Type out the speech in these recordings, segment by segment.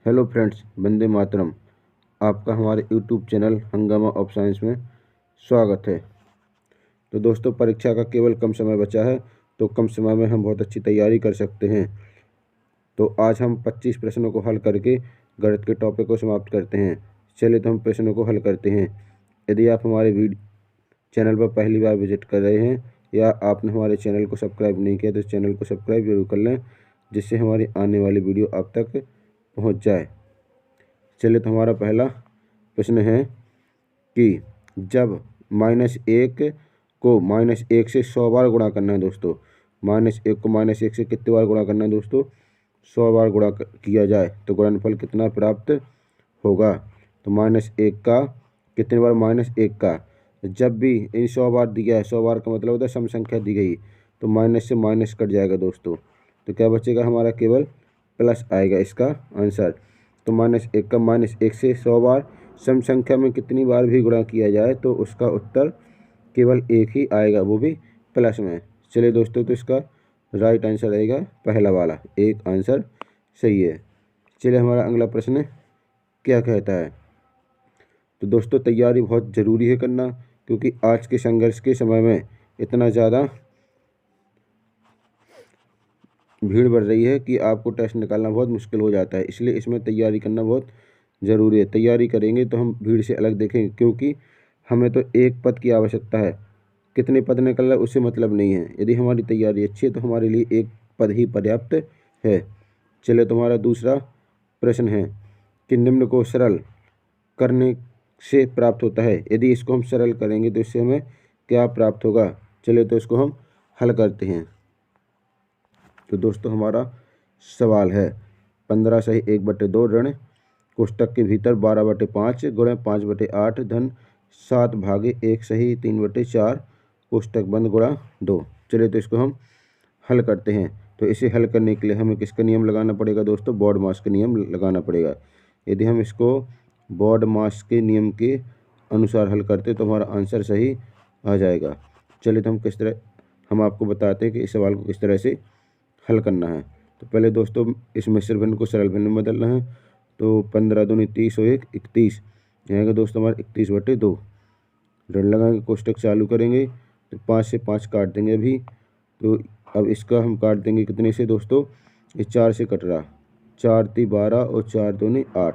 Hello friends, Vande Mataram. आपका हमारे YouTube channel हंगामा ऑफ साइंस में स्वागत है। तो दोस्तों, परीक्षा का केवल कम समय बचा है, तो कम समय में हम बहुत अच्छी तैयारी कर सकते हैं। तो आज हम 25 प्रश्नों को हल करके गणित के टॉपिक को समाप्त करते हैं। चलिए तो हम प्रश्नों को हल करते हैं। यदि आप हमारे चैनल पर पहली बार विजिट कर रहे हैं या आपने हमारे चैनल को सब्सक्राइब नहीं किया तो चैनल को सब्सक्राइब जरूर कर लें, जिससे हमारी आने वाली वीडियो आप तक पहुंच जाए। चलिए तो हमारा पहला प्रश्न है कि जब -1 को -1 से 100 बार गुणा करना है दोस्तों, -1 को -1 से कितनी बार गुणा करना है दोस्तों, 100 बार गुणा किया जाए तो गुणनफल कितना प्राप्त होगा। तो -1 का कितने बार, -1 का जब भी इन 100 बार दिया है, 100 बार का मतलब होता है सम संख्या दी गई, तो माइनस से माइनस कट जाएगा दोस्तों, तो क्या बचेगा हमारा, केवल प्लस आएगा इसका आंसर। तो -1 का -1 से 100 बार सम संख्या में कितनी बार भी गुणा किया जाए तो उसका उत्तर केवल एक ही आएगा, वो भी प्लस में। चलिए दोस्तों, तो इसका राइट आंसर रहेगा पहला वाला, एक आंसर सही है। चलिए हमारा अगला प्रश्न क्या कहता है। तो दोस्तों, तैयारी बहुत ज़रूरी है करना, क्योंकि आज के संघर्ष के समय में इतना ज़्यादा भीड़ बढ़ रही है कि आपको टेस्ट निकालना बहुत मुश्किल हो जाता है, इसलिए इसमें तैयारी करना बहुत ज़रूरी है। तैयारी करेंगे तो हम भीड़ से अलग देखेंगे, क्योंकि हमें तो एक पद की आवश्यकता है, कितने पद निकल रहा है उससे मतलब नहीं है। यदि हमारी तैयारी अच्छी है तो हमारे लिए एक पद ही पर्याप्त है। चलिए, तुम्हारा दूसरा प्रश्न है कि निम्न को सरल करने से प्राप्त होता है, यदि इसको हम सरल करेंगे तो इससे हमें क्या प्राप्त होगा। चलिए तो इसको हम हल करते हैं। तो दोस्तों, हमारा सवाल है 15 सही 1/2 ऋण कोष्टक के भीतर 12/5 गुणे 5/8 धन 7 भागे 1 सही 3/4 कोष्टक बंद गुणा 2। चलिए तो इसको हम हल करते हैं। तो इसे हल करने के लिए हमें किसका नियम लगाना पड़ेगा दोस्तों, बॉड मास का नियम लगाना पड़ेगा। यदि हम इसको बॉड मास के नियम के अनुसार हल करते तो हमारा आंसर सही आ जाएगा। चलिए तो हम आपको बताते हैं कि इस सवाल को किस तरह से हल करना है। तो पहले दोस्तों, इस मिश्र भिन्न को सरल भिन्न में बदलना है। तो 15 दूनी 30 और 1 31 आएगा दोस्तों हमारा 31/2। ऋण लगाएंगे, कोष्टक चालू करेंगे तो 5 से 5 काट देंगे अभी। तो अब इसका हम काट देंगे कितने से दोस्तों, ये 4 से कट रहा, 4 × 3 = 12 और 4 दूनी 8।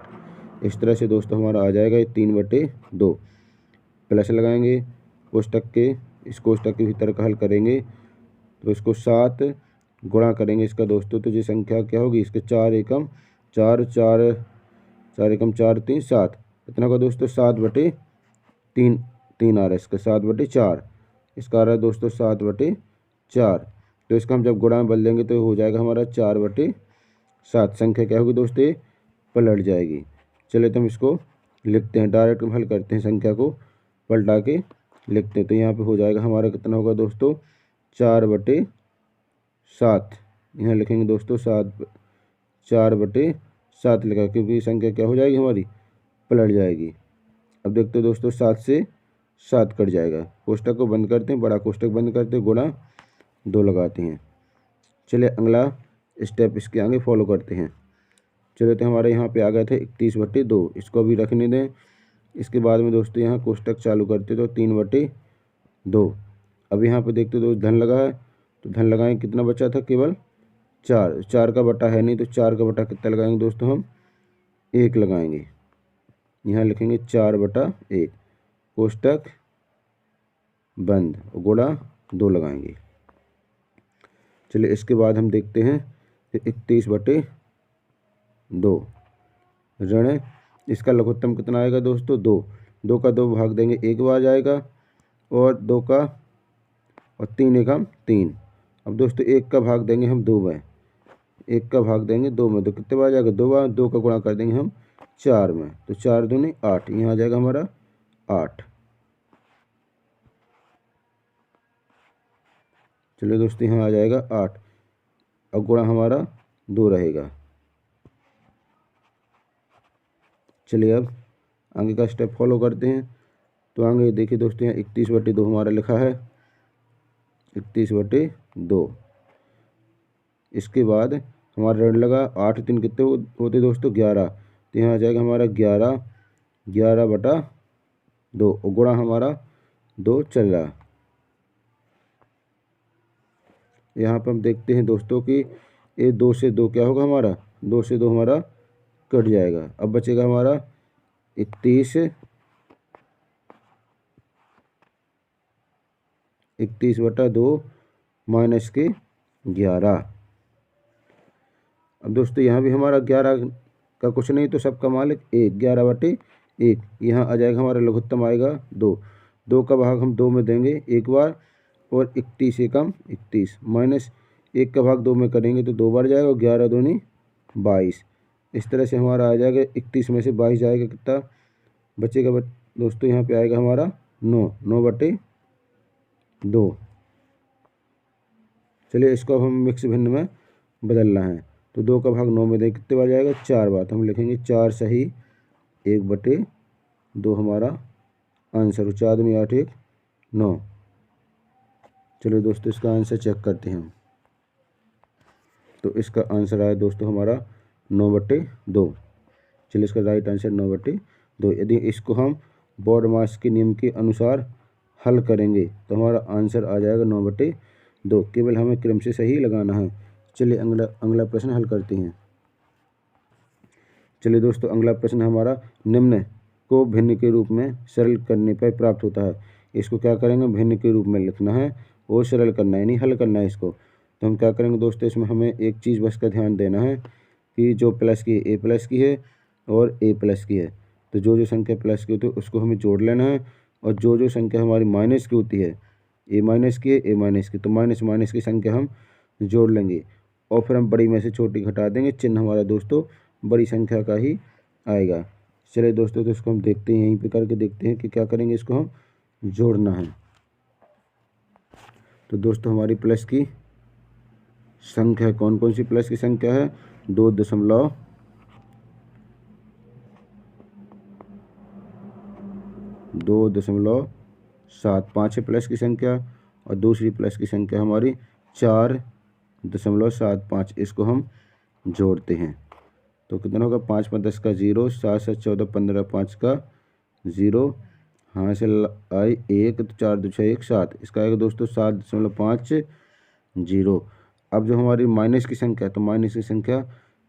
इस तरह से दोस्तों हमारा आ जाएगा ये 3/2। प्लस लगाएंगे इस कोष्टक के भीतर का हल करेंगे तो इसको 7 गुणा करेंगे इसका दोस्तों, तो ये संख्या क्या होगी, इसके 4 एकम 4 4 4 एकम 4 3 7, इतना होगा दोस्तों 7/3 3 आ रहा है इसका 7/4, इसका आ रहा है दोस्तों 7/4। तो इसका हम जब गुणा में बदल देंगे तो हो जाएगा हमारा 4/7। संख्या क्या होगी दोस्तों, ये पलट जाएगी। चलिए तो हम इसको लिखते हैं, डायरेक्ट हल करते हैं, संख्या को पलटा के लिखते हैं। तो यहाँ पे हो जाएगा हमारा कितना होगा दोस्तों, 4/7। यहाँ लिखेंगे दोस्तों 4/7 लिखा, क्योंकि संख्या क्या हो जाएगी हमारी, पलट जाएगी। अब देखते हैं दोस्तों, 7 से 7 कट जाएगा, कोष्टक को बंद करते हैं, बड़ा कोष्टक बंद करते हैं, गुणा 2 लगाते हैं। चलिए अगला स्टेप इसके आगे फॉलो करते हैं। चलिए तो हमारे यहाँ पे आ गए थे 31/2, इसको अभी रखने दें। इसके बाद में दोस्तों यहाँ कोष्टक चालू करते तो 3/2। अब यहाँ पे देखते दोस्तों धन लगा है, तो धन लगाएंगे, कितना बचा था, केवल 4। 4 का बटा है नहीं, तो 4 का बटा कितना लगाएंगे दोस्तों, हम 1 लगाएंगे। यहाँ लिखेंगे 4/1, कोष्टक बंद, गुणा 2 लगाएंगे। चलिए इसके बाद हम देखते हैं 31/2 ऋण, इसका लघुत्तम कितना आएगा दोस्तों, 2। 2 का 2 भाग देंगे 1 बार जाएगा, और 2 का और 3 एकम 3। अब दोस्तों 1 का भाग देंगे हम 2 में, 1 का भाग देंगे 2 में, तो कितने बार जाएगा, 2 बार। 2 का गुणा कर देंगे हम 4 में, तो 4 दूनी 8, यहाँ आ जाएगा हमारा 8। चलिए दोस्तों यहाँ आ जाएगा 8। अब गुणा हमारा 2 रहेगा। चलिए अब आगे का स्टेप फॉलो करते हैं। तो आगे देखिए दोस्तों, यहाँ 31/2 हमारा लिखा है, 31/2। इसके बाद हमारा ऋण लगा, 8 3 कितने होते दोस्तों 11, तो यहाँ आ जाएगा हमारा 11/2 और गुणा हमारा 2 चल रहा। यहाँ पर हम देखते हैं दोस्तों कि ये 2 से 2 क्या होगा हमारा, 2 से 2 हमारा कट जाएगा। अब बचेगा हमारा 31/2 माइनस के 11। अब दोस्तों यहाँ भी हमारा 11 का कुछ नहीं तो सबका मालिक 1, 11/1। यहाँ आ जाएगा हमारा लघुत्तम आएगा 2 का भाग हम 2 में देंगे एक बार, और 31 एकम 31 माइनस 1 का भाग 2 में करेंगे तो 2 बार जाएगा, और 11 दूनी 22। इस तरह से हमारा आ जाएगा 31 में से 22 जाएगा, कितना बचेगा दोस्तों, यहाँ पे आएगा हमारा 9/2। चलिए इसको अब हम मिक्स भिन्न में बदलना है, तो 2 का भाग 9 में दें कितने बार जाएगा, 4 बार। तो हम लिखेंगे 4 सही 1/2 हमारा आंसर, 4 दूनी 8 1 9। चलिए दोस्तों इसका आंसर चेक करते हैं। तो इसका आंसर आया दोस्तों हमारा 9/2। चलिए इसका राइट आंसर 9/2। यदि इसको हम बॉडमास के नियम के अनुसार हल करेंगे तो हमारा आंसर आ जाएगा 9/2। केवल हमें क्रम से सही लगाना है। चलिए अगला प्रश्न हल करते हैं। चलिए दोस्तों अगला प्रश्न हमारा निम्न को भिन्न के रूप में सरल करने पर प्राप्त होता है। इसको क्या करेंगे, भिन्न के रूप में लिखना है और सरल करना है, यानी हल करना है इसको। तो हम क्या करेंगे दोस्तों, इसमें हमें एक चीज़ बस का ध्यान देना है कि जो प्लस की ए प्लस की है और ए प्लस की है, तो जो संख्या प्लस की होती है उसको हमें जोड़ लेना है, और जो संख्या हमारी माइनस की होती है, ए माइनस की है ए माइनस की, तो माइनस माइनस की संख्या हम जोड़ लेंगे, और फिर हम बड़ी में से छोटी घटा देंगे। चिन्ह हमारा दोस्तों बड़ी संख्या का ही आएगा। चलिए दोस्तों तो इसको हम देखते हैं, यहीं पे करके देखते हैं कि क्या करेंगे, इसको हम जोड़ना है। तो दोस्तों हमारी प्लस की संख्या कौन कौन सी प्लस की संख्या है, 2.75 है प्लस की संख्या, और दूसरी प्लस की संख्या हमारी 4.75। इसको हम जोड़ते हैं तो कितना होगा, 5 में 10 का 0, 7 से 14 15 5 का 0, हाँ से आई 1, तो 4 2 6 1 7, इसका आएगा दोस्तों 7.50। अब जो हमारी माइनस की संख्या है, तो माइनस की संख्या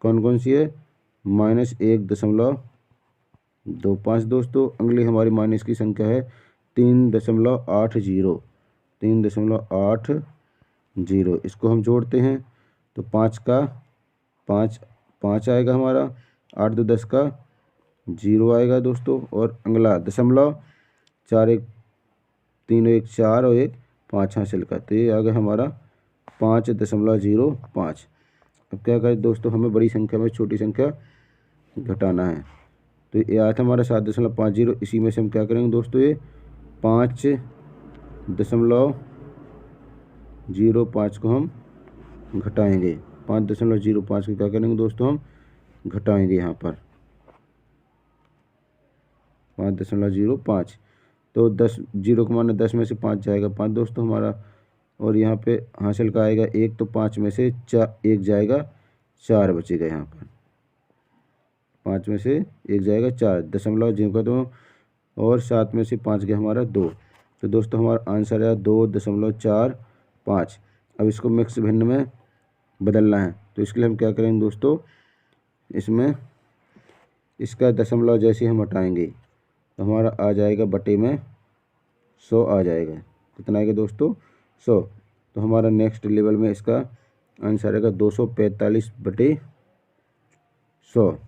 कौन कौन सी है, -1.25 दोस्तों। अगली हमारी माइनस की संख्या है 3.80, 3.80। इसको हम जोड़ते हैं तो 5 का 5 5 आएगा हमारा, 8 2 10 का 0 आएगा दोस्तों, और अगला दशमलव 4 1 3 1 4 और 1 5 हासिल का, तो ये आ गया हमारा 5.05। अब क्या करें दोस्तों, हमें बड़ी संख्या में छोटी संख्या घटाना है, तो ये आया था हमारा 7.50। इसी में से हम क्या करेंगे दोस्तों, ये 5.05 को हम घटाएंगे, 5.05 को क्या करेंगे दोस्तों, हम घटाएंगे यहाँ पर 5.05। तो 10 जीरो को माना 10 में से 5 जाएगा 5 दोस्तों हमारा, और यहाँ पे हासिल का आएगा 1, तो 5 में से 1 जाएगा 4 बचेगा, यहाँ पर 5 में से 1 जाएगा 4, दशमलव जीरो का 2, और 7 में से 5 गया हमारा 2, तो दोस्तों हमारा आंसर है 2.45। अब इसको मिक्स भिन्न में बदलना है, तो इसके लिए हम क्या करेंगे दोस्तों, इसमें इसका दशमलव जैसे हम हटाएंगे तो हमारा आ जाएगा बटे में 100 आ जाएगा। कितना आएगा दोस्तों, 100। तो हमारा नेक्स्ट लेवल में इसका आंसर आएगा 245/100।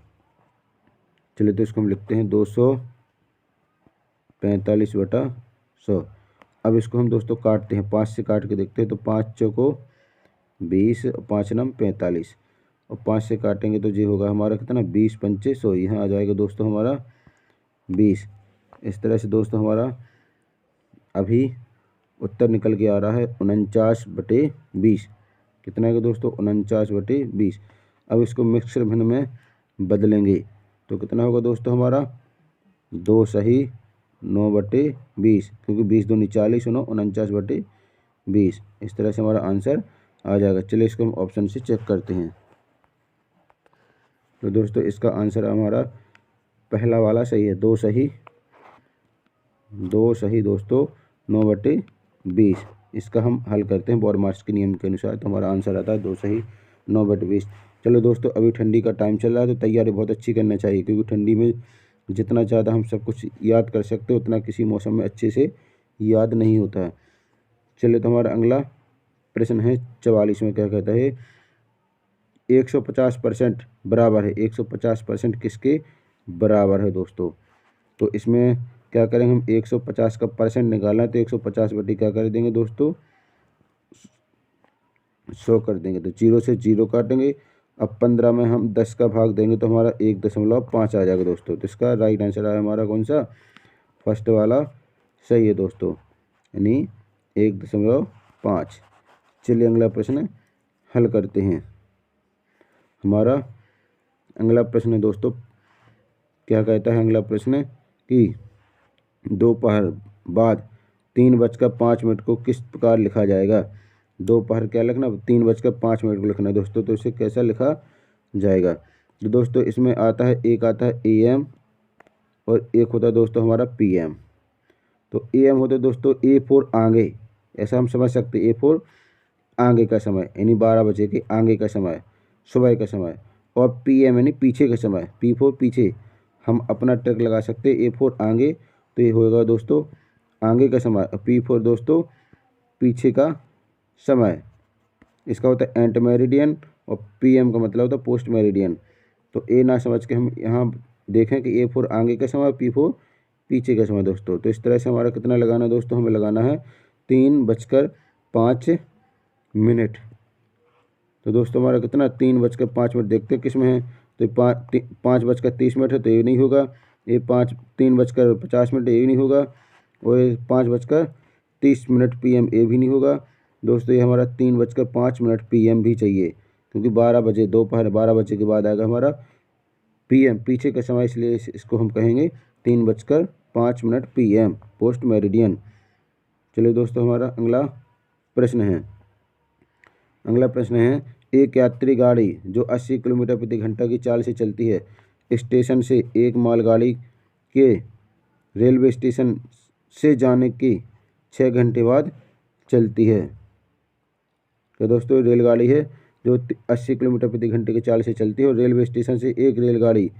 चलिए तो इसको हम लिखते हैं 245/100। अब इसको हम दोस्तों काटते हैं, 5 से काट के देखते हैं, तो 5 चौको 20, 5 नम 45, और 5 से काटेंगे तो ये होगा हमारा कितना, 20 पंचे 100। यहाँ आ जाएगा दोस्तों हमारा 20। इस तरह से दोस्तों हमारा अभी उत्तर निकल के आ रहा है 49/20। कितना है दोस्तों, 49/20। अब इसको मिक्सर भिन्न में बदलेंगे तो कितना होगा दोस्तों हमारा, 2 सही 9/20, क्योंकि 20 दूनी 40 और 9 49/20। इस तरह से हमारा आंसर आ जाएगा। चलिए इसको हम ऑप्शन से चेक करते हैं। तो दोस्तों इसका आंसर हमारा पहला वाला सही है, 2 सही दोस्तों, 9/20। इसका हम हल करते हैं बॉडमास के नियम के अनुसार, तो हमारा आंसर आता है 2 सही 9/20। चलो दोस्तों, अभी ठंडी का टाइम चल रहा है तो तैयारी बहुत अच्छी करना चाहिए, क्योंकि ठंडी में जितना ज़्यादा हम सब कुछ याद कर सकते हैं उतना किसी मौसम में अच्छे से याद नहीं होता है। चलिए, तो हमारा अगला प्रश्न है 44 में, क्या कहता है 150% बराबर है, 150% किसके बराबर है दोस्तों। तो इसमें क्या करेंगे हम, 150 का परसेंट निकालना है तो 150 बटी क्या कर देंगे दोस्तों, 100 कर देंगे, तो 0 से 0 काटेंगे। अब 15 में हम 10 का भाग देंगे तो हमारा 1.5 आ जाएगा दोस्तों। तो इसका राइट आंसर है हमारा कौन सा, फर्स्ट वाला सही है दोस्तों, यानी 1.5। चलिए अगला प्रश्न हल करते हैं। हमारा अगला प्रश्न है दोस्तों, क्या कहता है अगला प्रश्न कि दोपहर बाद 3:05 को किस प्रकार लिखा जाएगा। दोपहर क्या लिखना, 3:05 को लिखना है दोस्तों। तो इसे कैसा लिखा जाएगा, तो दोस्तों इसमें आता है, एक आता है AM और एक होता है दोस्तों हमारा PM। तो AM होता है दोस्तों A फॉर आगे, ऐसा हम समझ सकते हैं, A फॉर आगे का समय, यानी 12 बजे के आगे का समय, सुबह का समय। और PM यानी पीछे का समय, P फॉर पीछे। हम अपना ट्रिक लगा सकते हैं, A फॉर आगे तो ये होगा दोस्तों आगे का समय, P फॉर दोस्तों पीछे का समय। इसका होता है एंट मेरिडियन और PM का मतलब होता है पोस्ट मेरिडियन। तो A ना समझ के हम यहाँ देखें कि A फॉर आगे का समय, P फॉर पीछे का समय दोस्तों। तो इस तरह से हमारा कितना लगाना है दोस्तों, हमें लगाना है 3:05। तो दोस्तों हमारा कितना, 3:05 देखते हैं किस में है, तो 5:30 है, तो ये नहीं होगा। ये 3:50 ये भी नहीं होगा, और 5:30 PM ये भी नहीं होगा दोस्तों। ये हमारा 3:05 PM भी चाहिए, क्योंकि 12 बजे, दोपहर 12 बजे के बाद आएगा हमारा PM पीछे का समय, इसलिए इसको हम कहेंगे 3:05 PM पोस्ट मेरिडियन। चलिए दोस्तों, हमारा अगला प्रश्न है, एक यात्री गाड़ी जो 80 किलोमीटर प्रति घंटा की चाल से चलती है, स्टेशन से एक मालगाड़ी के रेलवे स्टेशन से जाने के 6 घंटे बाद चलती है। तो दोस्तों रेलगाड़ी है जो 80 किलोमीटर प्रति घंटे की चाल से चलती है, और रेलवे स्टेशन से एक रेलगाड़ी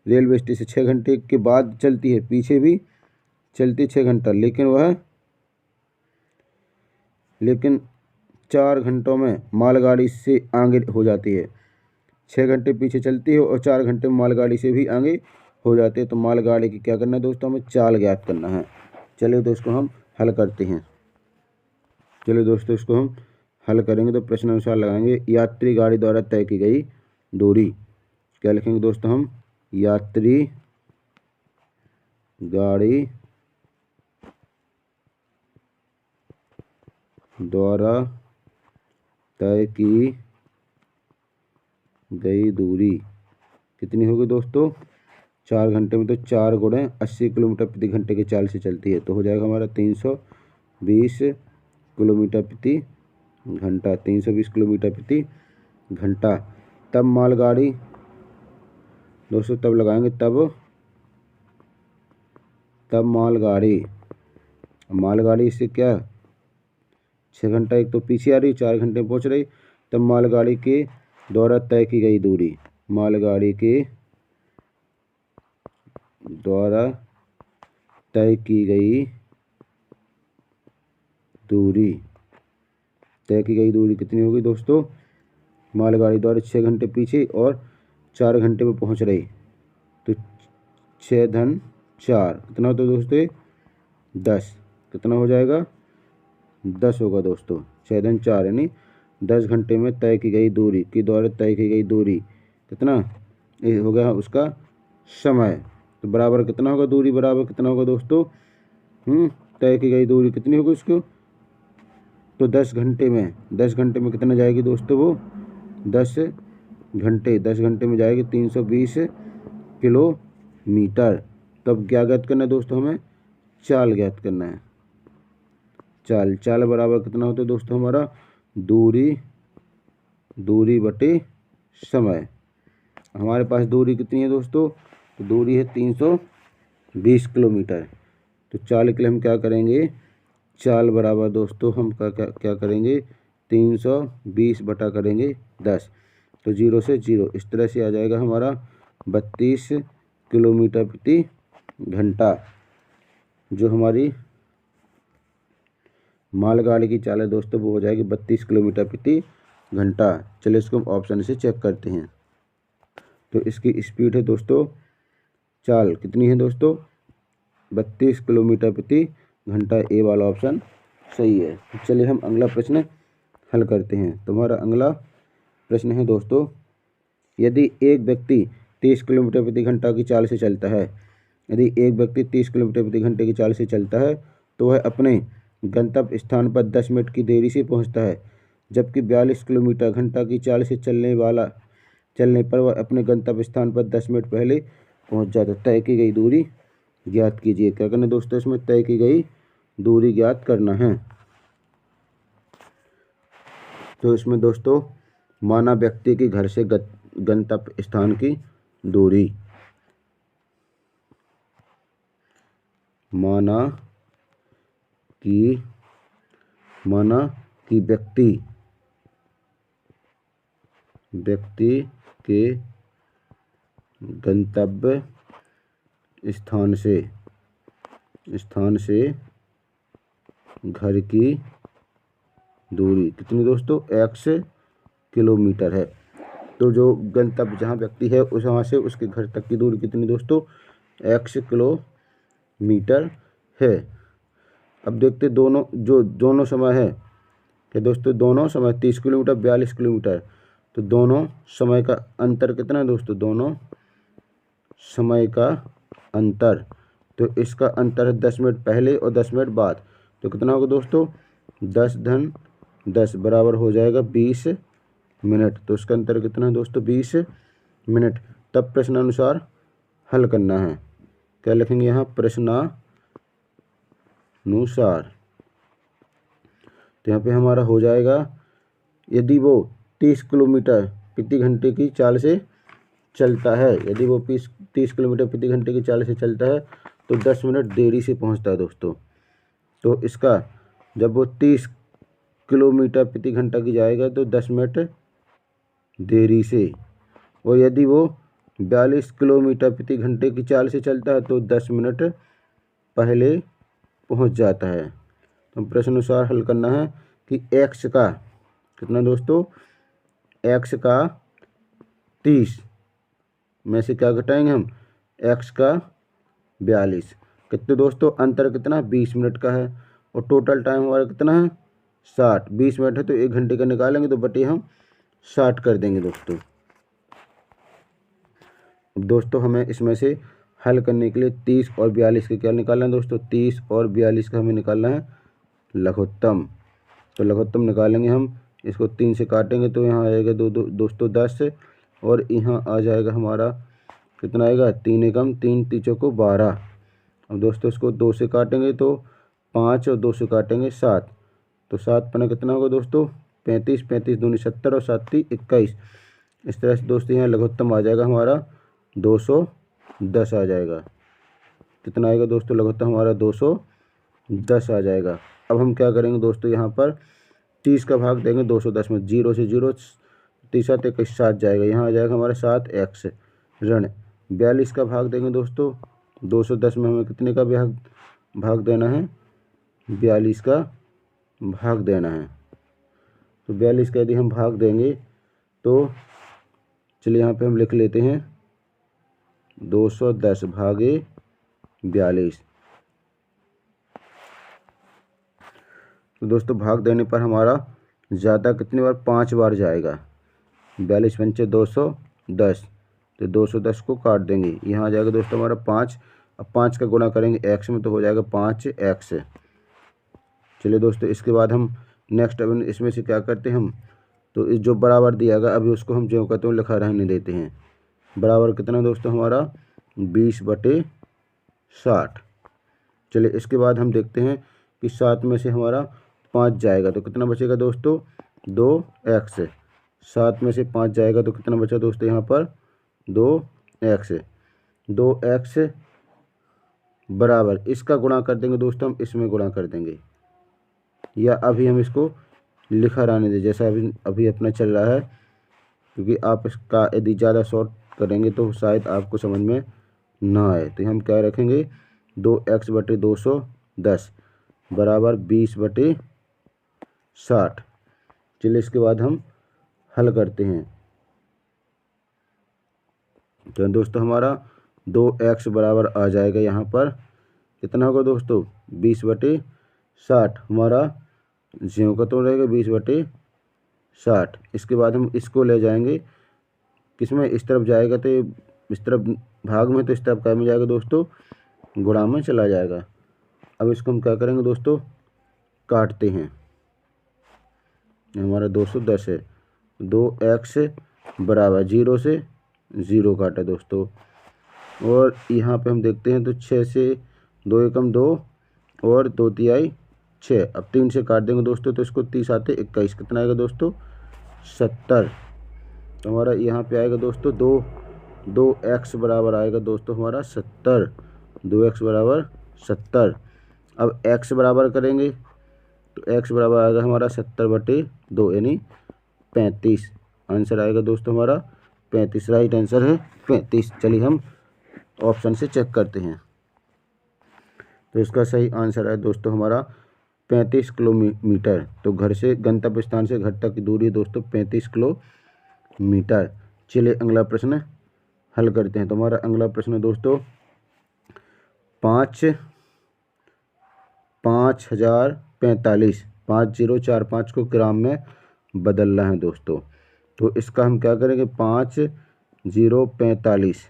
रेलवे स्टेशन 6 घंटे के बाद चलती है, पीछे भी चलती 6 घंटा, लेकिन 4 घंटों में मालगाड़ी से आगे हो जाती है। 6 घंटे पीछे चलती है और 4 घंटे में मालगाड़ी से भी आगे हो जाते हैं। तो मालगाड़ी की क्या करना है दोस्तों, हमें चाल ज्ञात करना है। चलिए दोस्तों हम हल करते हैं। चलिए दोस्तों इसको हम हल करेंगे तो प्रश्न अनुसार लगाएंगे, यात्री गाड़ी द्वारा तय की गई दूरी। क्या लिखेंगे दोस्तों हम, यात्री गाड़ी द्वारा तय की गई दूरी कितनी होगी दोस्तों, 4 घंटे में तो 4 गुणे 80 किलोमीटर प्रति घंटे की चाल से चलती है, तो हो जाएगा हमारा 320 किलोमीटर प्रति घंटा, 320 किलोमीटर प्रति घंटा। तब मालगाड़ी दोस्तों, तब लगाएंगे, तब मालगाड़ी से क्या 6 घंटा एक तो पीछे आ रही, 4 घंटे में पहुंच रही। तब मालगाड़ी के द्वारा तय की गई दूरी, मालगाड़ी के द्वारा तय की गई दूरी कितनी होगी दोस्तों, मालगाड़ी द्वारा 6 घंटे पीछे और 4 घंटे में पहुंच रही, तो 6×4 कितना होता है दोस्तों, 10। कितना हो जाएगा, 10 होगा दोस्तों। 6×4 यानी 10 घंटे में तय की गई दूरी के द्वारा तय की गई दूरी कितना, ये हो गया उसका समय। तो बराबर कितना होगा, दूरी बराबर कितना होगा दोस्तों, तय की गई दूरी कितनी होगी उसको, तो 10 घंटे में कितना जाएगी दोस्तों, वो 10 घंटे में जाएगी 320 किलोमीटर। तब क्या ज्ञात करना है दोस्तों, हमें चाल ज्ञात करना है। चाल बराबर कितना होता है दोस्तों, हमारा दूरी बटे समय। हमारे पास दूरी कितनी है दोस्तों, तो दूरी है 320 किलोमीटर। तो चाल के लिए हम क्या करेंगे, चाल बराबर दोस्तों हम क्या करेंगे, 320 बटा करेंगे 10, तो 0 से 0, इस तरह से आ जाएगा हमारा 32 किलोमीटर प्रति घंटा। जो हमारी मालगाड़ी की चाल है दोस्तों वो हो जाएगी 32 किलोमीटर प्रति घंटा। चलिए इसको हम ऑप्शन से चेक करते हैं। तो इसकी स्पीड है दोस्तों, चाल कितनी है दोस्तों, 32 किलोमीटर प्रति घंटा। ए वाला ऑप्शन सही है। चलिए हम अगला प्रश्न हल करते हैं। तुम्हारा अगला प्रश्न है दोस्तों, यदि एक व्यक्ति 30 किलोमीटर प्रति घंटा की चाल से चलता है, यदि एक व्यक्ति 30 किलोमीटर प्रति घंटे की चाल से चलता है तो वह अपने गंतव्य स्थान पर 10 मिनट की देरी से पहुंचता है, जबकि 42 किलोमीटर घंटा की चाल से चलने पर वह अपने गंतव्य स्थान पर 10 मिनट पहले पहुंच जाता है। तय की गई दूरी ज्ञात कीजिए। क्या करना दोस्तों, इसमें तय की गई दूरी ज्ञात करना है। तो इसमें दोस्तों माना व्यक्ति के घर से गंतव्य स्थान की दूरी, माना कि व्यक्ति के गंतव्य स्थान से घर की दूरी कितनी दोस्तों, x किलोमीटर है। तो जो गंतव्य जहाँ व्यक्ति है उस वहाँ से उसके घर तक की दूरी कितनी दोस्तों, x किलोमीटर है। अब देखते दोनों समय है कि दोस्तों दोनों समय 30 किलोमीटर 42 किलोमीटर, तो दोनों समय का अंतर कितना है दोस्तों, दोनों समय का अंतर, तो इसका अंतर है 10 मिनट पहले और 10 मिनट बाद। तो कितना होगा दोस्तों, 10 धन 10 बराबर हो जाएगा 20 मिनट। तो इसका अंतर कितना है दोस्तों, 20 मिनट। तब प्रश्नानुसार हल करना है। क्या लिखेंगे यहाँ, प्रश्नानुसार। तो यहाँ पे हमारा हो जाएगा, यदि वो 30 किलोमीटर प्रति घंटे की चाल से चलता है, यदि वो 30 किलोमीटर प्रति घंटे की चाल से चलता है तो 10 मिनट देरी से पहुंचता है दोस्तों। तो इसका जब वो 30 किलोमीटर प्रति घंटा की जाएगा तो 10 मिनट देरी से, और यदि वो 42 किलोमीटर प्रति घंटे की चाल से चलता है तो 10 मिनट पहले पहुंच जाता है। तो प्रश्न अनुसार हल करना है कि x का कितना दोस्तों, x का 30 में से क्या घटाएंगे हम, x का 42, कितने दोस्तों, अंतर कितना 20 मिनट का है, और टोटल टाइम हमारा कितना है 60। 20 मिनट है तो 1 घंटे का निकालेंगे तो बटे हम 60 कर देंगे दोस्तों। अब दोस्तों हमें इसमें से हल करने के लिए 30 और 42 का क्या निकालना है दोस्तों, 30 और 42 का हमें निकालना है लघुत्तम। तो लघुत्तम निकालेंगे हम, इसको 3 से काटेंगे तो यहाँ आएगा दोस्तों 10, और यहाँ आ जाएगा हमारा कितना आएगा, 3 एकम 3 तीचों को 12। अब दोस्तों इसको 2 से काटेंगे तो 5 और 2 से काटेंगे 7, तो 7 पना कितना होगा दोस्तों 35, 35 दूनी 70 और 7 × 21। इस तरह से दोस्तों यहाँ लघुत्तम आ जाएगा हमारा 210 आ जाएगा। कितना आएगा दोस्तों, लघुत्तम हमारा 210 आ जाएगा। अब हम क्या करेंगे दोस्तों, यहाँ पर 30 का भाग देंगे 210 में, 0 से 0 30 7 21 7 जाएगा, यहाँ आ जाएगा हमारा 7x ऋण। 42 का भाग देंगे दोस्तों 210 में, हमें कितने का भाग देना है, 42 का भाग देना है। तो 42 का यदि हम भाग देंगे तो चलिए यहाँ पे हम लिख लेते हैं 210 भागे 42। तो दोस्तों भाग देने पर हमारा ज़्यादा कितनी बार, 5 बार जाएगा। 42 पंचे 210, तो 210 को काट देंगे, यहाँ आ जाएगा दोस्तों हमारा 5। अब 5 का गुणा करेंगे x में तो हो जाएगा 5x। चलिए दोस्तों इसके बाद हम नेक्स्ट अब इसमें से क्या करते हैं हम, तो इस जो बराबर दिया गया अभी उसको हम जो कहते हैं लिखा रहने देते हैं। बराबर कितना दोस्तों हमारा 20/60। चलिए इसके बाद हम देखते हैं कि 7 में से हमारा 5 जाएगा तो कितना बचेगा दोस्तों 2x। 7 में से 5 जाएगा तो कितना बचा दोस्तों यहाँ पर 2x 2x बराबर इसका गुणा कर देंगे दोस्तों, हम इसमें गुणा कर देंगे, या अभी हम इसको लिखा रहने दें जैसा अभी अपना चल रहा है, क्योंकि आप इसका यदि ज़्यादा शॉर्ट करेंगे तो शायद आपको समझ में ना आए। तो हम क्या रखेंगे 2x/210 बराबर 20/60। चलिए इसके बाद हम हल करते हैं। तो दोस्तों हमारा 2x बराबर आ जाएगा यहाँ पर कितना होगा दोस्तों 20/60। हमारा ज्यों का तो रहेगा 20/60। इसके बाद हम इसको ले जाएंगे किसमें, इस तरफ जाएगा तो इस तरफ भाग में, तो इस तरफ क्या में जाएगा दोस्तों गुणा में चला जाएगा। अब इसको हम क्या करेंगे दोस्तों काटते हैं। हमारा 210 है, 2x बराबर 0 से 0 काटा दोस्तों, और यहाँ पे हम देखते हैं तो 6 से 2 एकम 2 और 2 तिहाई 6। अब 3 से काट देंगे दोस्तों तो इसको 30 आते 21, कितना आएगा दोस्तों 70। तो हमारा यहाँ पे आएगा दोस्तों 2x बराबर आएगा दोस्तों हमारा 70, 2x बराबर 70। अब x बराबर करेंगे तो x बराबर आएगा हमारा 70/2 यानी 35। आंसर आएगा दोस्तों हमारा 35, राइट आंसर है 35। चलिए हम ऑप्शन से चेक करते हैं। तो इसका सही आंसर है दोस्तों हमारा 35 किलोमीटर। तो घर से गंतव्य स्थान से घर तक की दूरी है दोस्तों 35 किलोमीटर। चलिए अगला प्रश्न हल करते हैं। तो हमारा अगला प्रश्न दोस्तों 5045 को ग्राम में बदलना है दोस्तों। तो इसका हम क्या करेंगे 5045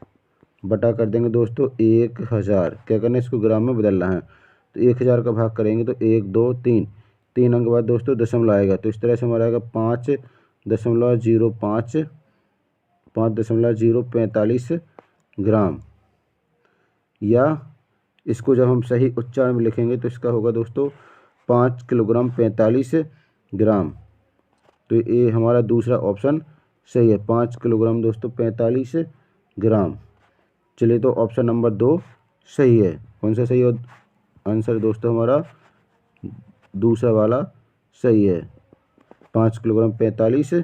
बटा कर देंगे दोस्तों 1000। क्या करना है इसको ग्राम में बदलना है, तो 1000 का भाग करेंगे तो 1 2 3 3 अंक बाद दोस्तों दशमलव आएगा। तो इस तरह से हमारा आएगा 5.045 ग्राम। या इसको जब हम सही उच्चारण में लिखेंगे तो इसका होगा दोस्तों 5 किलोग्राम 45 ग्राम। तो ये हमारा दूसरा ऑप्शन सही है, 5 किलोग्राम दोस्तों 45 ग्राम। चलिए तो ऑप्शन नंबर 2 सही है। कौन सा सही है आंसर दोस्तों हमारा दूसरा वाला सही है, 5 किलोग्राम 45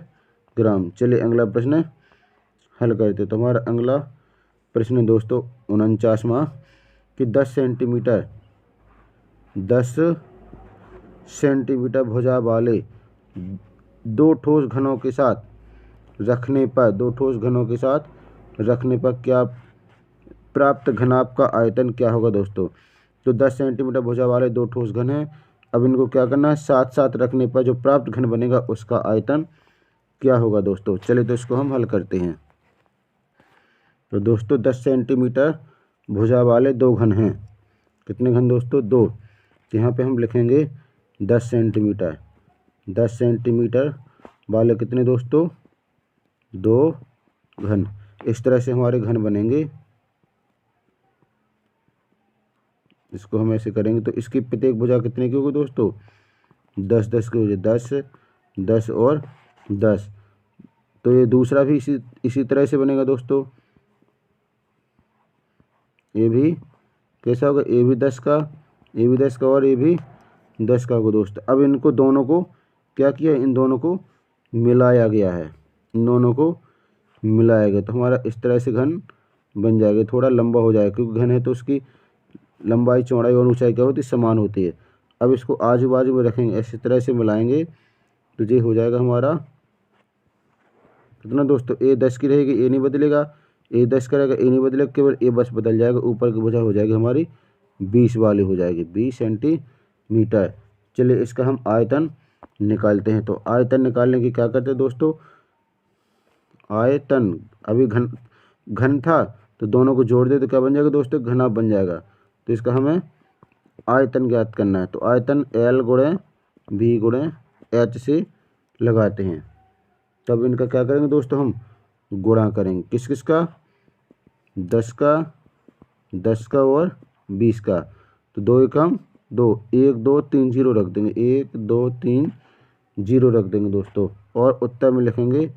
ग्राम। चलिए अगला प्रश्न हल करते। तो हमारा अगला प्रश्न दोस्तों 49वां कि 10 सेंटीमीटर भुजा वाले दो ठोस घनों के साथ रखने पर क्या प्राप्त घनाभ का आयतन क्या होगा दोस्तों। तो 10 सेंटीमीटर भुजा वाले दो ठोस घन हैं। अब इनको क्या करना है, साथ साथ रखने पर जो प्राप्त घन बनेगा उसका आयतन क्या होगा दोस्तों। चलिए तो इसको हम हल करते हैं। तो दोस्तों 10 सेंटीमीटर भुजा वाले दो घन हैं। कितने घन दोस्तों 2। यहाँ पे हम लिखेंगे 10 सेंटीमीटर वाले कितने दोस्तों 2 घन। इस तरह से हमारे घन बनेंगे। इसको हम ऐसे करेंगे तो इसकी प्रत्येक भुजा कितने की होगी दोस्तों 10 10 की होगी, 10 10 और 10। तो ये दूसरा भी इसी तरह से बनेगा दोस्तों। ये भी कैसा होगा, ये भी 10 का, ये भी 10 का और ये भी 10 का होगा दोस्तों। अब इनको दोनों को क्या किया, इन दोनों को मिलाया गया है, इन दोनों को मिलाया गया। तो हमारा इस तरह से घन बन जाएगा, थोड़ा लंबा हो जाएगा क्योंकि घन है तो उसकी लंबाई चौड़ाई और ऊंचाई क्या होती है समान होती है। अब इसको आजू बाजू में रखेंगे, इसी तरह से मिलाएंगे तो ये हो जाएगा हमारा कितना दोस्तों, ए 10 की रहेगी, ए नहीं बदलेगा, ए 10 का रहेगा, ए नहीं बदलेगा, केवल ए बस बदल जाएगा, ऊपर की भुजा हो जाएगी हमारी 20 वाली हो जाएगी, 20 सेंटीमीटर। चलिए इसका हम आयतन निकालते हैं। तो आयतन निकालने की क्या करते हैं दोस्तों, आयतन अभी घन था तो दोनों को जोड़ दे तो क्या बन जाएगा दोस्तों घनाभ बन जाएगा। तो इसका हमें आयतन ज्ञात करना है। तो आयतन L गुणे V गुणे H से लगाते हैं। तब इनका क्या करेंगे दोस्तों हम गुणा करेंगे, किस किस का 10 का और 20 का। तो 2 एकम 2, 1 2 3 0 रख देंगे, 1 2 3 0 रख देंगे दोस्तों। और उत्तर में लिखेंगे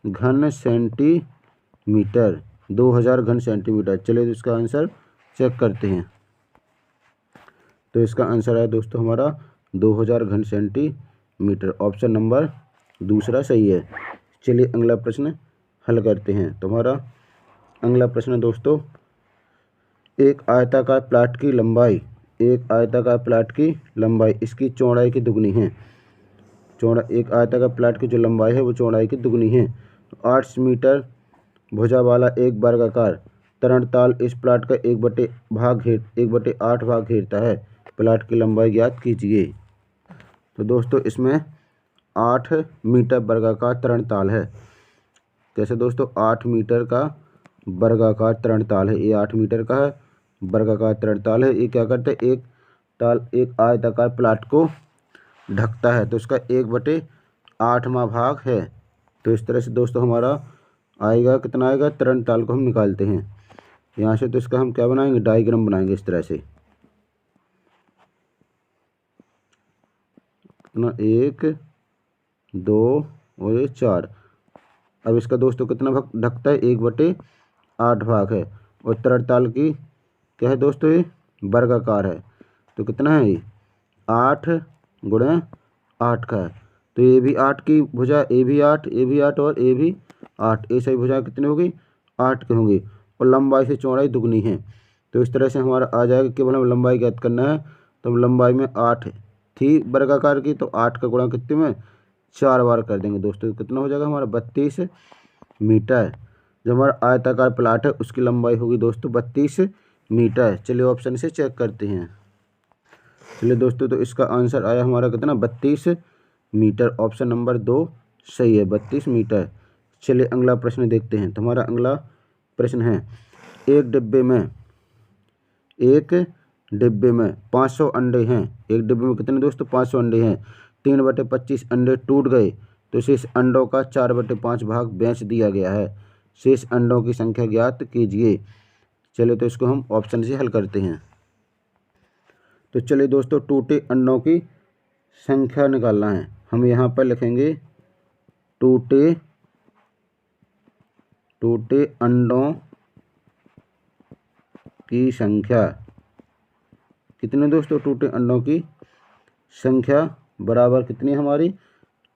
घन सेंटीमीटर। 2000 घन सेंटीमीटर। चलिए तो इसका आंसर चेक करते हैं। तो इसका आंसर है दोस्तों हमारा 2000 घन सेंटीमीटर। ऑप्शन नंबर दूसरा सही है। चलिए अगला प्रश्न हल करते हैं। तो हमारा अगला प्रश्न दोस्तों, एक आयताकार प्लाट की लंबाई इसकी चौड़ाई की दुगनी है। एक आयताकार प्लाट की जो लंबाई है वो चौड़ाई की दुगनी है। तो 8 मीटर भुजा वाला एक वर्गाकार तरणताल इस प्लाट का 1/8 भाग घेरता है। प्लाट की लंबाई ज्ञात कीजिए। तो दोस्तों इसमें 8 मीटर वर्गाकार तरणताल है। कैसे दोस्तों, 8 मीटर का वर्गाकार तरणताल है। ये 8 मीटर का है, वर्गाकार तरणताल है। ये क्या करता है, एक आयताकार प्लाट को ढकता है। तो इसका 1/8वां भाग है। तो इस तरह से दोस्तों हमारा आएगा, कितना आएगा, तरणताल को हम निकालते हैं यहाँ से। तो इसका हम क्या बनाएंगे, डायग्राम बनाएंगे इस तरह से। कितना, 1 2 और ये 4। अब इसका दोस्तों कितना भाग ढकता है, 1/8 भाग है। और तरणताल की क्या है दोस्तों, ये वर्गाकार है। तो कितना है ये, 8 गुणे 8 का है। तो ये भी 8 की भुजा, ये भी 8 और ये भी 8, ये सही भुजा कितनी होगी, 8 की होंगी। और लंबाई से चौड़ाई दुगनी है। तो इस तरह से हमारा आ जाएगा, केवल हम लंबाई ज्ञात करना है। तो हम लंबाई में 8 थी वर्गाकार की, तो 8 का गुणा कितने में, 4 बार कर देंगे दोस्तों। कितना हो जाएगा हमारा, 32 मीटर। जो हमारा आयताकार प्लाट है उसकी लंबाई होगी दोस्तों 32 मीटर। चलिए ऑप्शन से चेक करते हैं। चलिए दोस्तों, तो इसका आंसर आया हमारा कितना, 32 मीटर। ऑप्शन नंबर 2 सही है, 32 मीटर। चलिए अगला प्रश्न देखते हैं। तो हमारा अगला प्रश्न है, एक डिब्बे में 500 अंडे हैं। एक डिब्बे में कितने दोस्तों, 500 अंडे हैं। 3/25 अंडे टूट गए, तो शेष अंडों का 4/5 भाग बेच दिया गया है। शेष अंडों की संख्या ज्ञात कीजिए। चलिए तो इसको हम ऑप्शन से हल करते हैं। तो चलिए दोस्तों, टूटे अंडों की संख्या निकालना है। हम यहाँ पर लिखेंगे टूटे अंडों की संख्या। कितने दोस्तों, टूटे अंडों की संख्या बराबर कितनी हमारी,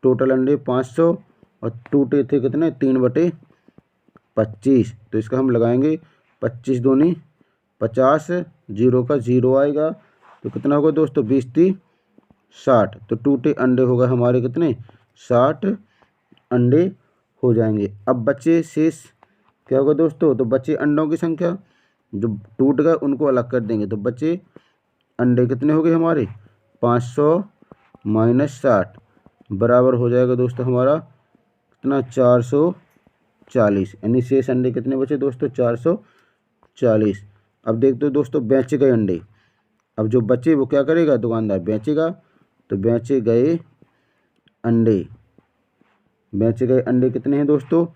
टोटल अंडे 500 और टूटे थे कितने, 3/25। तो इसका हम लगाएंगे 25 दूनी 50, 0 का 0 आएगा। तो कितना होगा दोस्तों, 20 × 60। तो टूटे अंडे होगा हमारे कितने, 60 अंडे हो जाएंगे। अब बचे शेष क्या होगा दोस्तों, तो बचे अंडों की संख्या, जो टूट गए उनको अलग कर देंगे। तो बचे अंडे कितने हो गए हमारे, 500 - 60 बराबर हो जाएगा दोस्तों हमारा कितना, 440। यानी शेष अंडे कितने बचे दोस्तों, 440। अब देखते हो दोस्तों, बेचे गए अंडे, अब जो बचे वो क्या करेगा, दुकानदार बेचेगा। तो बेचे गए अंडे कितने हैं दोस्तों,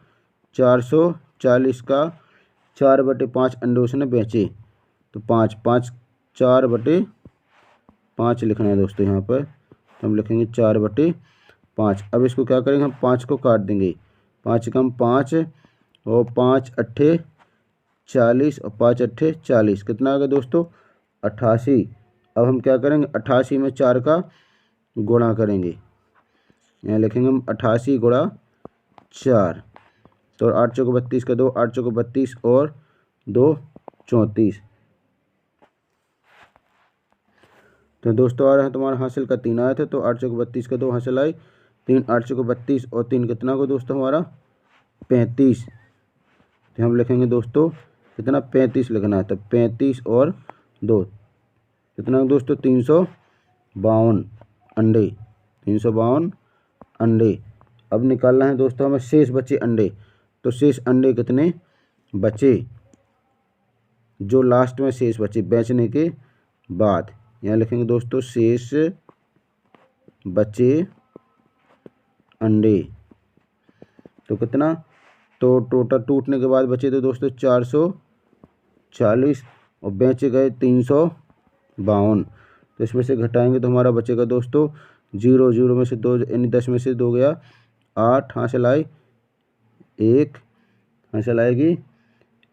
440 का 4/5 अंडे उसने बेचे। तो 4/5 लिखना है दोस्तों यहाँ पर। तो हम लिखेंगे 4/5। अब इसको क्या करेंगे, हम 5 को काट देंगे। 5 कम 5 और 5 अट्ठे 40 और 5 अट्ठे 40। कितना आ गया दोस्तों, 88। अब हम क्या करेंगे, 88 में 4 का गुणा करेंगे। यहाँ लिखेंगे हम 88 × 4। तो 8 चौको 32 का 2, 8 चौको 32 और 2 34। तो दोस्तों आ रहा है तुम्हारा हासिल का 3 आए थे। तो 8 चौको 32 का 2 हासिल आए 3, 8 चौको 32 और 3 कितना को दोस्तों हमारा 35। तो हम लिखेंगे दोस्तों कितना, 35 लिखना है। तो 35 और 2 कितना दोस्तों, 352 अंडे। 352 अंडे। अब निकालना है दोस्तों हमें शेष बचे अंडे। तो शेष अंडे कितने बचे, जो लास्ट में शेष बचे बेचने के बाद। यहाँ लिखेंगे दोस्तों शेष बचे अंडे। तो कितना, तो टोटल टूटने के बाद बचे थे दोस्तों 440 और बेचे गए 352। तो इसमें से घटाएंगे तो हमारा बचेगा दोस्तों 0, 0 में से 2 यानी 10 में से 2 गया 8, हासिल आई 1, हासिल आएगी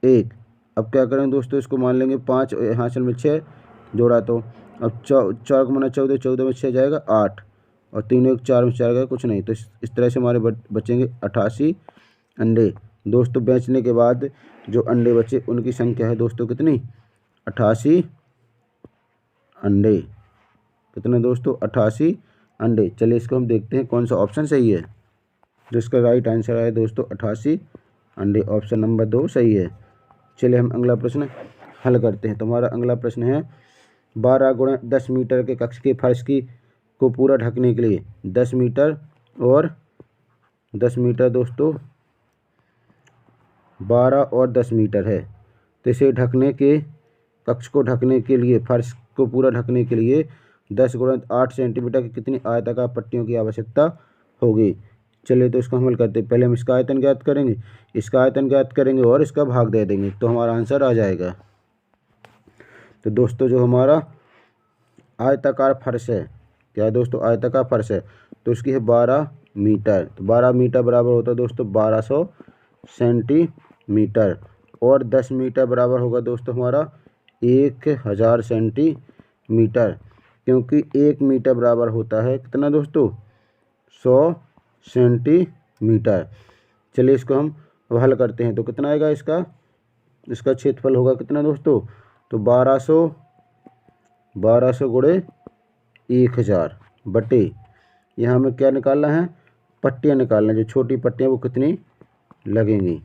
1। अब क्या करें दोस्तों, इसको मान लेंगे 5, यहाँ असल में 6 जोड़ा तो अब 4 को माना 14, 14 में 6 जाएगा 8 और 3 1 4 में 4 गया कुछ नहीं। तो इस तरह से हमारे बचेंगे 88 अंडे। दोस्तों बेचने के बाद जो अंडे बचे उनकी संख्या है दोस्तों कितनी, 88 अंडे। कितने दोस्तों, 88 अंडे। चलिए इसको हम देखते हैं कौन सा ऑप्शन सही है। जिसका राइट आंसर आया दोस्तों 88 अंडे, ऑप्शन नंबर 2 सही है। चलिए हम अगला प्रश्न हल करते हैं। तुम्हारा अगला प्रश्न है 12 गुणा 10 मीटर के कक्ष के फर्श को पूरा ढकने के लिए 10 मीटर और 10 मीटर दोस्तों 12 और 10 मीटर है। तो इसे ढकने के कक्ष को ढकने के लिए, फर्श को पूरा ढकने के लिए 10 गुणा 8 सेंटीमीटर की कितनी आयताकार पट्टियों की आवश्यकता होगी। चलिए तो इसको हमल करते हैं। पहले हम इसका आयतन ज्ञात करेंगे, इसका आयतन ज्ञात करेंगे और इसका भाग दे देंगे तो हमारा आंसर आ जाएगा। तो दोस्तों जो हमारा आयताकार फर्श है, क्या है दोस्तों, आयताकार फर्श है, तो उसकी है 12 मीटर। तो 12 मीटर बराबर होता है दोस्तों 1200 सेंटीमीटर और 10 मीटर बराबर होगा दोस्तों हमारा 1000 सेंटीमीटर, क्योंकि 1 मीटर बराबर होता है कितना दोस्तों, 100 सेंटीमीटर। चलिए इसको हम अब हल करते हैं। तो कितना आएगा इसका क्षेत्रफल होगा कितना दोस्तों, तो 1200 गुणे 1000 बटे, यहाँ हमें क्या निकालना है, पट्टियाँ निकालना है। जो छोटी पट्टियाँ वो कितनी लगेंगी,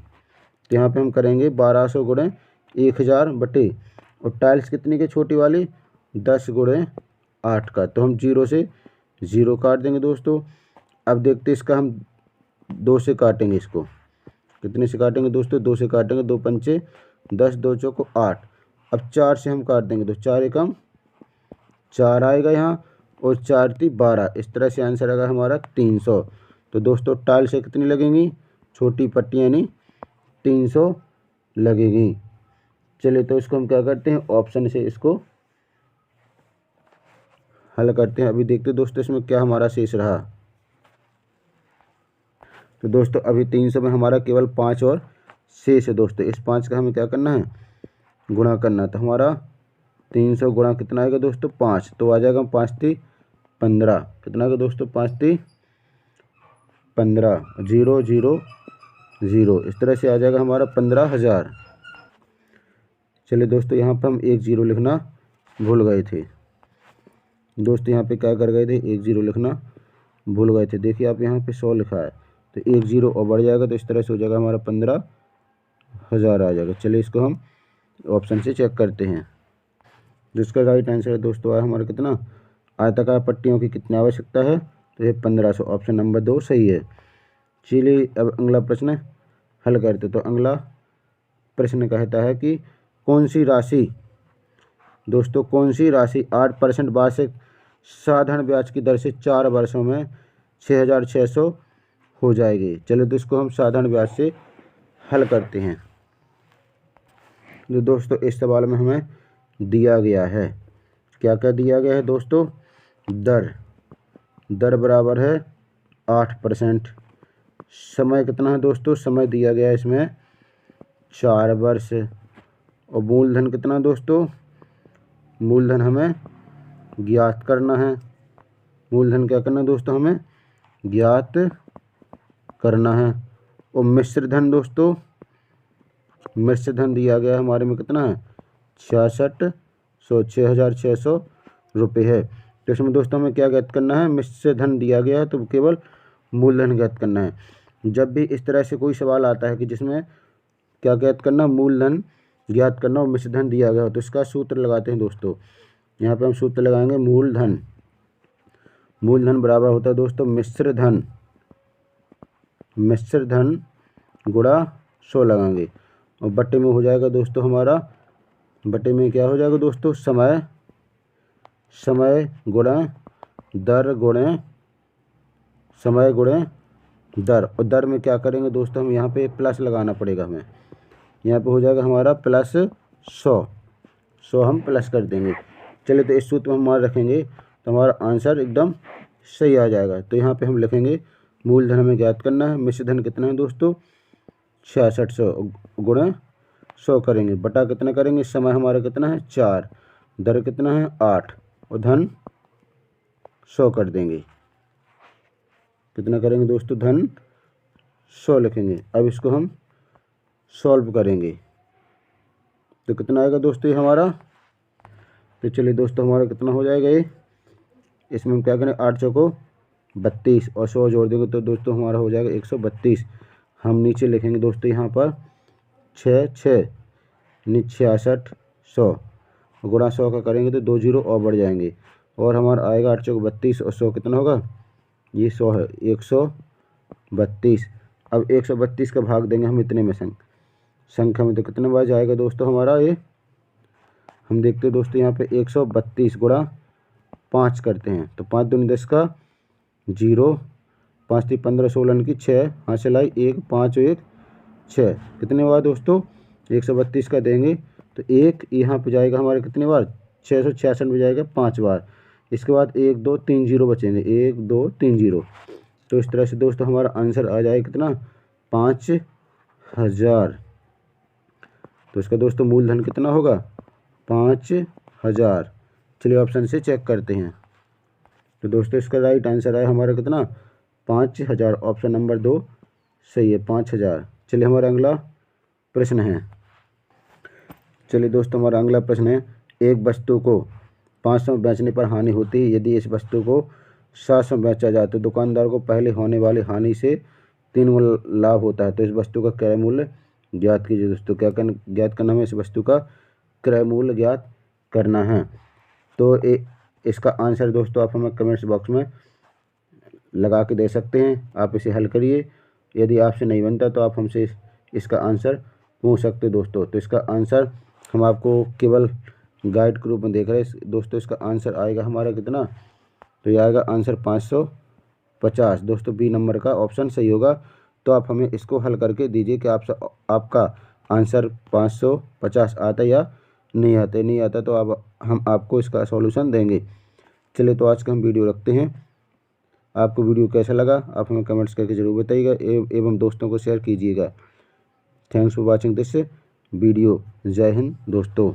तो यहाँ पे हम करेंगे 1200 गुणे 1000 बटे, और टाइल्स कितनी की छोटी वाली 10 गुणे 8 का, तो हम 0 से 0 काट देंगे दोस्तों। अब देखते इसका हम 2 से काटेंगे, इसको कितने से काटेंगे दोस्तों, 2 से काटेंगे, 2 पंचे 10, 2 चौको 8। अब 4 से हम काट देंगे तो 4 एकम 4 आएगा यहाँ और 4 × 12, इस तरह से आंसर आएगा हमारा 300। तो दोस्तों टाइल से कितनी लगेंगी, छोटी पट्टियाँ यानी 300 लगेगी। चलिए तो इसको हम क्या करते हैं, ऑप्शन से इसको हल करते हैं। अभी देखते हैं दोस्तों इसमें क्या हमारा शेष रहा। तो दोस्तों अभी 300 में हमारा केवल 5 और शेष है दोस्तों। इस 5 का हमें क्या करना है, गुणा करना है। तो हमारा 300 गुणा कितना आएगा दोस्तों 5, तो आ जाएगा 5 × 15, कितना आएगा दोस्तों 5 × 15, 0 0 0, इस तरह से आ जाएगा हमारा 15,000। चलिए दोस्तों यहाँ पर हम 1 0 लिखना भूल गए थे दोस्तों, यहाँ पे क्या कर गए थे, 1 0 लिखना भूल गए थे। देखिए आप यहाँ पे 100 लिखा है, तो 1 0 और बढ़ जाएगा, तो इस तरह से हो जाएगा हमारा 15,000 आ जाएगा। चलिए इसको हम ऑप्शन से चेक करते हैं। जिसका राइट आंसर है दोस्तों आया हमारा कितना, आयताकार पट्टियों की कितनी आवश्यकता है, तो ये 1500, ऑप्शन नंबर 2 सही है। चलिए अब अगला प्रश्न हल करते। तो अगला प्रश्न कहता है कि कौन सी राशि दोस्तों, कौन सी राशि 8% वार्षिक साधारण ब्याज की दर से 4 वर्षों में 6600 हो जाएगी। चलो तो इसको हम साधारण ब्याज से हल करते हैं। तो दोस्तों इस सवाल में हमें दिया गया है, क्या क्या दिया गया है दोस्तों, दर बराबर है 8%। समय कितना है दोस्तों, समय दिया गया है इसमें 4 वर्ष। और मूलधन कितना दोस्तों, मूलधन हमें ज्ञात करना है। मूलधन क्या करना है दोस्तों, हमें ज्ञात करना है। और मिश्र धन दोस्तों, मिश्र धन दिया गया है हमारे में कितना है 6600 रुपये है। तो इसमें दोस्तों हमें क्या ज्ञात करना है, मिश्र धन दिया गया है तो केवल मूलधन ज्ञात करना है। जब भी इस तरह से कोई सवाल आता है कि जिसमें क्या ज्ञात करना, मूलधन ज्ञात करना और मिश्र धन दिया गया हो, तो इसका सूत्र लगाते हैं दोस्तों। यहाँ पे हम सूत्र लगाएंगे मूलधन बराबर होता है दोस्तों मिश्र धन गुणा 100 लगाएंगे और बट्टे में हो जाएगा दोस्तों हमारा, बट्टे में क्या हो जाएगा दोस्तों, समय गुणा दर गुणे समय गुणे दर। और दर में क्या करेंगे दोस्तों, हम यहाँ पे प्लस लगाना पड़ेगा हमें। यहाँ पे हो जाएगा हमारा प्लस 100 हम प्लस कर देंगे। चलिए तो इस सूत्र में हम मान रखेंगे तो हमारा आंसर एकदम सही आ जाएगा। तो यहाँ पे हम लिखेंगे मूलधन हमें ज्ञात करना है, मिश्र धन कितना है दोस्तों 6600 गुणे 100 करेंगे, बटा कितना करेंगे, समय हमारा कितना है 4, दर कितना है 8 और धन 100 कर देंगे। कितना करेंगे दोस्तों, धन 100 लिखेंगे। अब इसको हम सॉल्व करेंगे तो कितना आएगा दोस्तों ये हमारा। तो चलिए दोस्तों हमारा कितना हो जाएगा ये, इसमें हम क्या करें, 8 चौको 32 और 100 जोड़ देंगे तो दोस्तों हमारा हो जाएगा 132। हम नीचे लिखेंगे दोस्तों यहाँ पर 6 6 66 100 गुणा 100 का करेंगे तो 2 जीरो और बढ़ जाएंगे और हमारा आएगा 8 चौको 32 और 100 कितना होगा, ये 100 है, 132। अब 132 का भाग देंगे हम इतने में संख्या में तो कितने बार जाएगा दोस्तों हमारा ये, हम देखते हैं दोस्तों यहाँ पे 132 गुणा 5 करते हैं तो 5 दूनी 10 का 0, 5 3 15 16 की 6 हासिल आई 1 5 1 6, कितने बार दोस्तों 132 का देंगे तो एक यहाँ पे जाएगा हमारे कितने बार 666 में जाएगा 5 बार। इसके बाद 1 2 3 जीरो बचेंगे, 1 2 3 जीरो। तो इस तरह से दोस्तों हमारा आंसर आ जाएगा कितना, 5000। तो इसका दोस्तों मूलधन कितना होगा, 5000। चलिए ऑप्शन से चेक करते हैं। तो दोस्तों इसका राइट आंसर है हमारा कितना, 5000। ऑप्शन नंबर 2 सही है, 5000। चलिए हमारा अगला प्रश्न है। चलिए दोस्तों हमारा अगला प्रश्न है, एक वस्तु को 500 में बेचने पर हानि होती है। यदि इस वस्तु को 700 में बेचा जाए तो दुकानदार को पहले होने वाली हानि से 3 गुना लाभ होता है। तो इस वस्तु का क्रय मूल्य ज्ञात कीजिए। दोस्तों क्या ज्ञात करना है, इस वस्तु का क्रय मूल्य ज्ञात करना है। तो इसका आंसर दोस्तों आप हमें कमेंट्स बॉक्स में लगा के दे सकते हैं। आप इसे हल करिए, यदि आपसे नहीं बनता तो आप हमसे इसका आंसर पूछ सकते हैं दोस्तों। तो इसका आंसर हम आपको केवल गाइड के रूप में देख रहे हैं दोस्तों। इसका आंसर आएगा हमारा कितना, तो ये आएगा आंसर 550। दोस्तों बी नंबर का ऑप्शन सही होगा। तो आप हमें इसको हल करके दीजिए कि आपका आंसर 550 आता या नहीं आता। नहीं आता तो हम आपको इसका सॉल्यूशन देंगे। चलिए तो आज का हम वीडियो रखते हैं। आपको वीडियो कैसा लगा आप हमें कमेंट्स करके ज़रूर बताइएगा एवं दोस्तों को शेयर कीजिएगा। Thanks for watching this video. जय हिंद दोस्तों।